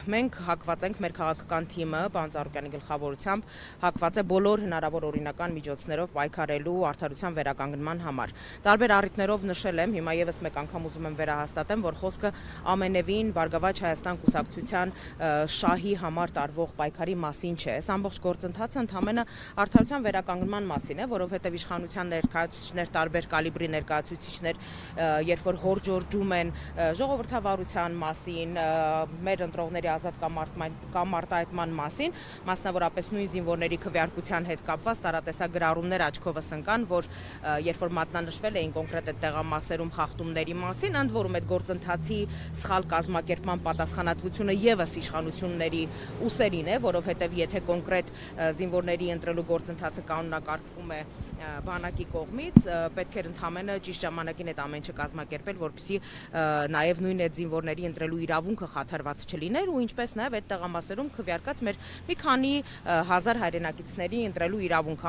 մենք հակված ենք մեր քաղաքական թիմը, պարոն Ծառուկյանի գլխավորությամբ, հակված է բոլոր հնարավոր օրինական միջոցներով պայքարելու արդարության վերականգնման համար։ Տարբեր առիթներով նշել եմ, հիմա եւս մեկ անգամ ուզում եմ վերահաստատեմ, որ խոսքը ամենևին Բարգավաճ Հայաստան կուսակցության շահի համար տարվող պայքարի մասին չէ։ Այս ամբողջ գործընթացը ընդհանրապես արդարության վերականգնման մասին է, որովհետև իշխանության ներկայացուցիչներ, տարբեր կալիբրի ներկայացուցիչներ, երբ որ հորջորջում են ժողովրդավարության մասին, մեր ընտրողների ազատ կամ արտահայտման մասին, մասնավորապես նույն զինվորների քվեարկության հետ կապված տարատեսակ գրառումներ աչքովս ընկան, որ երբ որ մատնանշվել էին կոնկրետ այդ տեղամասերում խախտումների մասին, ընդ որում այդ գործընթացի սխալ կազմակերպման պատասխանատվությունը եւս իշխանությունների ուսերին է, որովհետև եթե կոնկրետ զինվորների ընտրելու գործընթացը կանոնակարգվում է բանակի կողմից, պետք էր ընդհանրապես ճիշտ ժամանակին այդ ամեն ինչը կազմակերպել, որպեսզի նաև նույն այդ զինվորների ընտրելու իրավունքը խաթարված չլիներ ու ինչպես նաև այդ տեղամասերում քվեարկած մեր մի քանի հազար հայրենակիցների ընտրելու իրավունքը